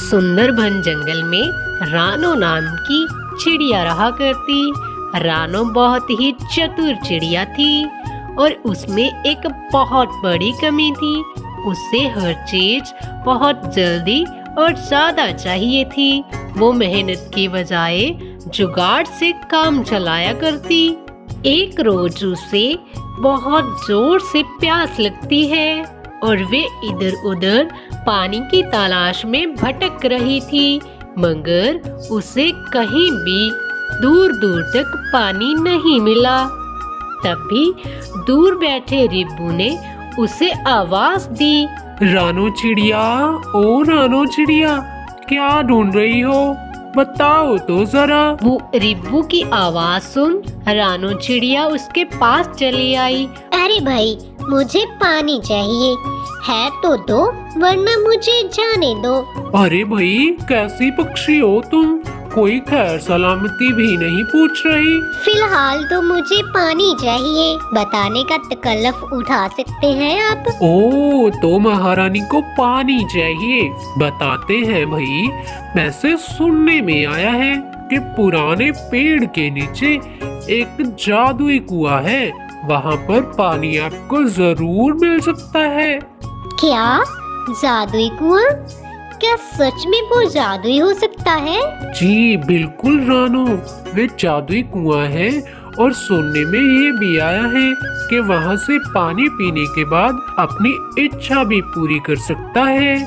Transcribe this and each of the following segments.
सुंदर बन जंगल में रानो नाम की चिड़िया रहा करती। रानो बहुत ही चतुर चिड़िया थी और उसमें एक बहुत बड़ी कमी थी। उसे हर चीज बहुत जल्दी और ज्यादा चाहिए थी। वो मेहनत की बजाय जुगाड़ से काम चलाया करती। एक रोज उसे बहुत जोर से प्यास लगती है और वे इधर उधर पानी की तलाश में भटक रही थी, मगर उसे कहीं भी दूर दूर तक पानी नहीं मिला। तभी दूर बैठे रिब्बू ने उसे आवाज दी। रानो चिड़िया, ओ रानो चिड़िया, क्या ढूंढ रही हो? बताओ तो जरा। वो रिब्बू की आवाज सुन रानो चिड़िया उसके पास चली आई। अरे भाई, मुझे पानी चाहिए, है तो दो, वरना मुझे जाने दो। अरे भाई, कैसी पक्षी हो तुम? कोई खैर सलामती भी नहीं पूछ रही। फिलहाल तो मुझे पानी चाहिए, बताने का तकल्लुफ उठा सकते हैं आप? ओ, तो महारानी को पानी चाहिए, बताते हैं भाई। वैसे सुनने में आया है कि पुराने पेड़ के नीचे एक जादुई कुआं है, वहाँ पर पानी आपको जरूर मिल सकता है। क्या जादुई कुआं? क्या सच में वो जादुई हो सकता है? जी बिल्कुल रानो, वे जादुई कुआं है और सुनने में ये भी आया है कि वहाँ से पानी पीने के बाद अपनी इच्छा भी पूरी कर सकता है,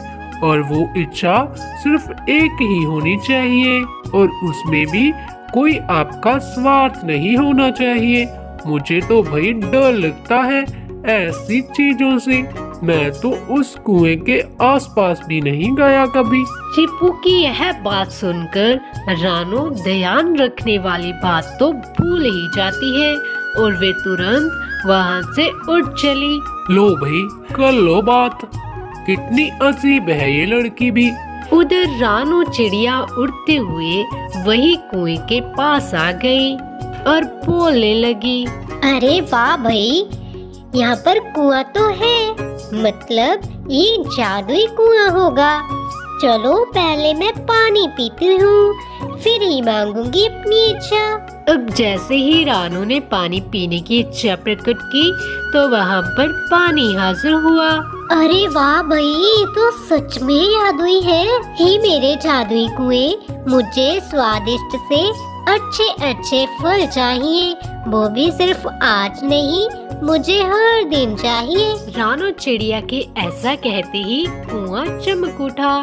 और वो इच्छा सिर्फ एक ही होनी चाहिए और उसमें भी कोई आपका स्वार्थ नहीं होना चाहिए। मुझे तो भाई डर लगता है ऐसी चीजों से। मैं तो उस कुएं के आसपास भी नहीं गया कभी। रिब्बू की यह बात सुनकर रानो ध्यान रखने वाली बात तो भूल ही जाती है और वे तुरंत वहाँ से उठ चली। लो भाई, कर लो बात। कितनी अजीब है ये लड़की भी। उधर रानो चिड़िया उड़ते हुए वही कुएं के पास आ गई और बोलने लगी। अरे वाह भाई, यहाँ पर कुआं तो है, मतलब ये जादुई कुआं होगा। चलो पहले मैं पानी पीती हूँ, फिर ही मांगूंगी अपनी इच्छा। अब जैसे ही रानो ने पानी पीने की इच्छा प्रकट की तो वहाँ पर पानी हाजिर हुआ। अरे वाह भाई, ये तो सच में जादुई है। हे मेरे जादुई कुएं, मुझे स्वादिष्ट से अच्छे अच्छे फल चाहिए, वो भी सिर्फ आज नहीं, मुझे हर दिन चाहिए। रानो चिड़िया के ऐसा कहते ही कुआं चमक उठा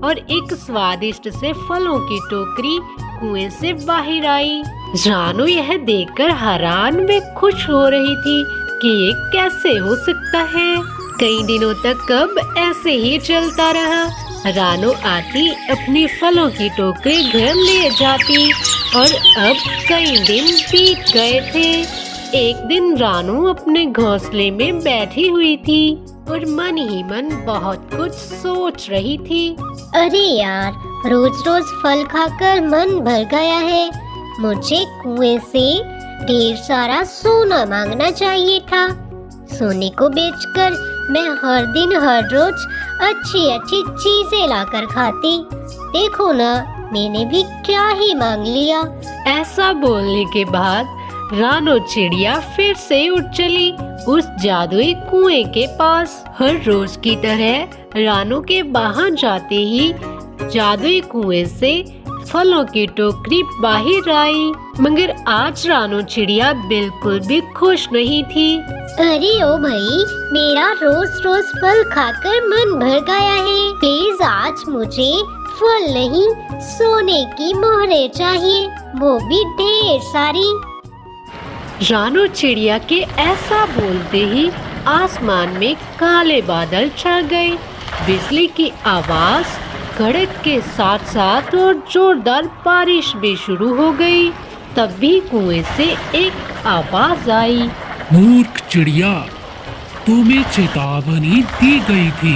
और एक स्वादिष्ट से फलों की टोकरी कुएं से बाहर आई। रानो यह देखकर हैरान व खुश हो रही थी कि ये कैसे हो सकता है। कई दिनों तक अब ऐसे ही चलता रहा। रानो आती, अपनी फलों की टोकरी घर ले जाती और अब कई दिन बीत गए थे। एक दिन रानो अपने घोंसले में बैठी हुई थी और मन ही मन बहुत कुछ सोच रही थी। अरे यार, रोज रोज फल खाकर मन भर गया है। मुझे कुएं से ढेर सारा सोना मांगना चाहिए था। सोने को बेचकर मैं हर दिन हर रोज अच्छी अच्छी चीजें लाकर खाती। देखो ना, मैंने भी क्या ही मांग लिया। ऐसा बोलने के बाद रानो चिड़िया फिर से उठ चली उस जादुई कुएं के पास। हर रोज की तरह रानो के वहां जाते ही जादुई कुएं से फलों की टोकरी बाहर आई, मगर आज रानो चिड़िया बिल्कुल भी खुश नहीं थी। अरे ओ भाई, मेरा रोज रोज फल खाकर मन भर गया है। प्लीज आज मुझे फल नहीं, सोने की मोहरें चाहिए, वो भी ढेर सारी। रानो चिड़िया के ऐसा बोलते ही आसमान में काले बादल छा गए। बिजली की आवाज, कड़क के साथ साथ और जोरदार बारिश भी शुरू हो गई। तभी कुएं से एक आवाज आई। मूर्ख चिड़िया, तुम्हें चेतावनी दी गई थी।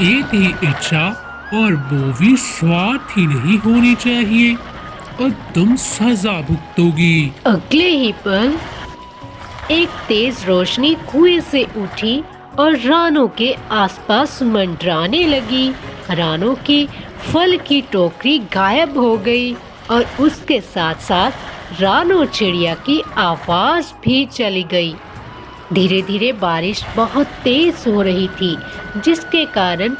एक ही इच्छा और वो भी स्वार्थ ही नहीं होनी चाहिए, और तुम सजा भुगतोगी। अगले ही पल एक तेज रोशनी कुएं से उठी और रानो के आसपास मंडराने लगी। रानो की फल की टोकरी गायब हो गई और उसके साथ साथ रानो चिड़िया की आवाज भी चली गई। धीरे धीरे बारिश बहुत तेज हो रही थी, जिसके कारण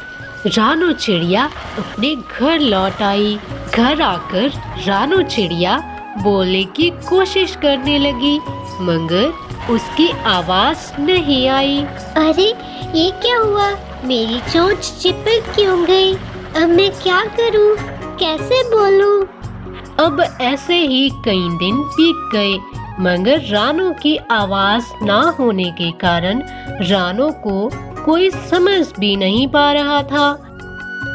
रानो चिड़िया अपने घर लौट आई। घर आकर रानो चिड़िया बोलने की कोशिश करने लगी, मगर उसकी आवाज नहीं आई। अरे ये क्या हुआ? मेरी चोंच चिपक क्यों गई? अब मैं क्या करूं? कैसे बोलूं? अब ऐसे ही कई दिन बीत गए, मगर रानो की आवाज ना होने के कारण रानो को कोई समझ भी नहीं पा रहा था।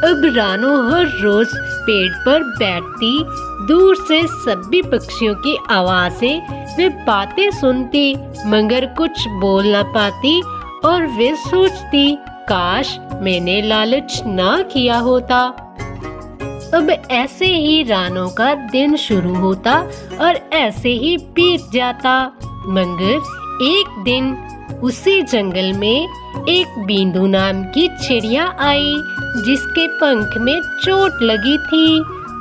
अब रानो हर रोज पेड़ पर बैठती, दूर से सभी पक्षियों की आवाजें वे बातें सुनती, मगर कुछ बोल ना पाती और वे सोचती, काश मैंने लालच ना किया होता। अब ऐसे ही रानो का दिन शुरू होता और ऐसे ही बीत जाता, मगर एक दिन उसी जंगल में एक बींदू नाम की चिड़िया आई, जिसके पंख में चोट लगी थी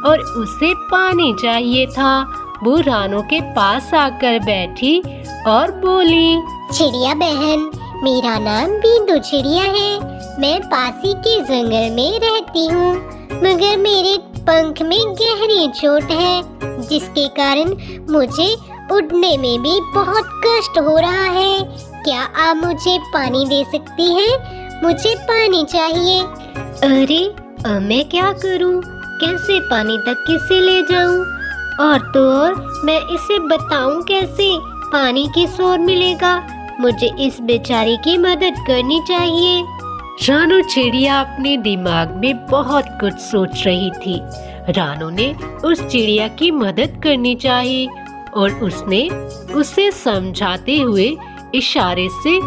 और उसे पानी चाहिए था। वो रानो के पास आकर बैठी और बोली, चिड़िया बहन, मेरा नाम बिंदु चिड़िया है। मैं पासी के जंगल में रहती हूँ, मगर मेरे पंख में गहरी चोट है, जिसके कारण मुझे उड़ने में भी बहुत कष्ट हो रहा है। क्या आप मुझे पानी दे सकती हैं? मुझे पानी चाहिए। अरे अब मैं क्या करूं? कैसे पानी तक किसे ले जाऊं? और तो और मैं इसे बताऊं कैसे पानी किस ओर मिलेगा? मुझे इस बेचारी की मदद करनी चाहिए। रानो चिड़िया अपने दिमाग में बहुत कुछ सोच रही थी। रानो ने उस चिड़िया की मदद करनी चाहिए और उसने उसे समझाते हुए इशारे से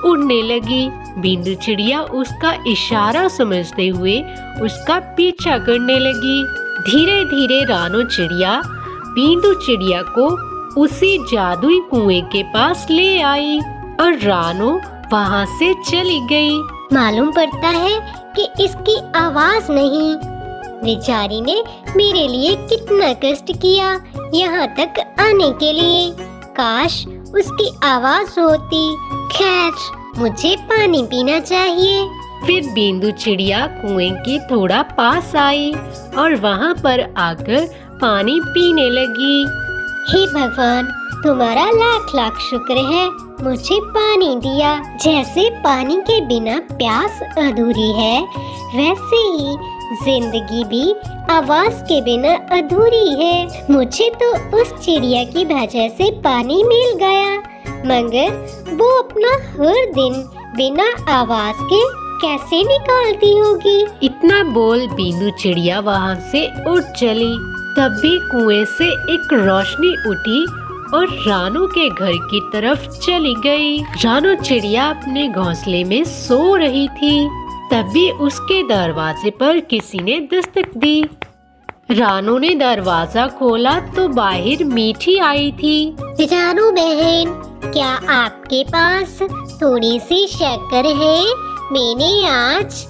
उड़ने लगी। बिंदु चिड़िया उसका इशारा समझते हुए उसका पीछा करने लगी। धीरे धीरे रानो चिड़िया बिंदु चिड़िया को उसी जादुई कुएं के पास ले आई और रानो वहां से चली गई। मालूम पड़ता है कि इसकी आवाज नहीं। बेचारी ने मेरे लिए कितना कष्ट किया यहाँ तक आने के लिए। काश उसकी आवाज होती। खैर, मुझे पानी पीना चाहिए। फिर बिंदु चिड़िया कुएं के थोड़ा पास आई और वहां पर आकर पानी पीने लगी। हे भगवान, तुम्हारा लाख लाख शुक्र है, मुझे पानी दिया। जैसे पानी के बिना प्यास अधूरी है, वैसे ही जिंदगी भी आवाज के बिना अधूरी है। मुझे तो उस चिड़िया की वजह से पानी मिल गया, मगर वो अपना हर दिन बिना आवाज के कैसे निकालती होगी। इतना बोल बिंदु चिड़िया वहां से उठ चली। तभी कुएं से एक रोशनी उठी और रानो के घर की तरफ चली गई। रानो चिड़िया अपने घोंसले में सो रही थी। तभी उसके दरवाजे पर किसी ने दस्तक दी। रानो ने दरवाजा खोला तो बाहर मीठी आई थी। रानो बहन, क्या आपके पास थोड़ी सी शक्कर है? मैंने आज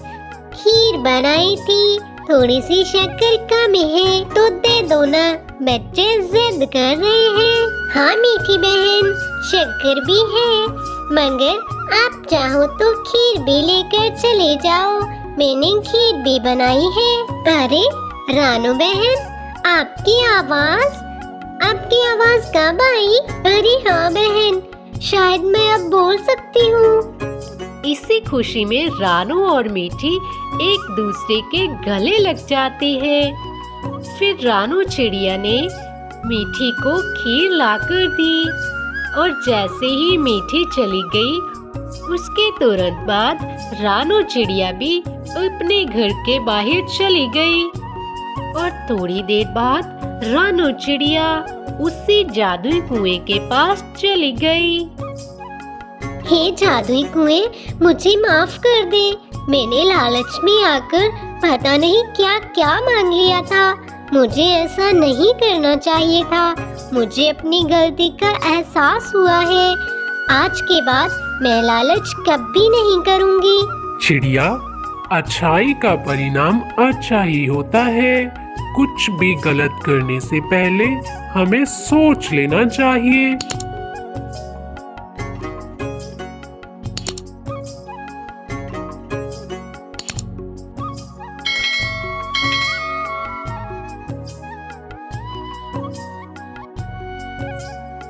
खीर बनाई थी, थोड़ी सी शक्कर कम है तो दे दो ना, बच्चे जिद कर रहे हैं। हाँ मीठी बहन, शक्कर भी है, मगर आप चाहो तो खीर भी लेकर चले जाओ, मैंने खीर भी बनाई है। अरे रानो बहन, आपकी आवाज कब आई? अरे हाँ बहन, शायद मैं अब बोल सकती हूँ। इसी खुशी में रानो और मीठी एक दूसरे के गले लग जाते हैं। फिर रानो चिड़िया ने मीठी को खीर लाकर दी और जैसे ही मीठी चली गई, उसके तुरंत बाद रानो चिड़िया भी अपने घर के बाहर चली गई। और थोड़ी देर बाद रानो चिड़िया उसी जादुई कुएं के पास चली गई। हे जादुई कुएं, मुझे माफ कर दे। मैंने लालच में आकर पता नहीं क्या क्या मांग लिया था। मुझे ऐसा नहीं करना चाहिए था। मुझे अपनी गलती का एहसास हुआ है। आज के बाद मैं लालच कभी नहीं करूंगी। चिड़िया, अच्छाई का परिणाम अच्छा ही होता है। कुछ भी गलत करने से पहले हमें सोच लेना चाहिए।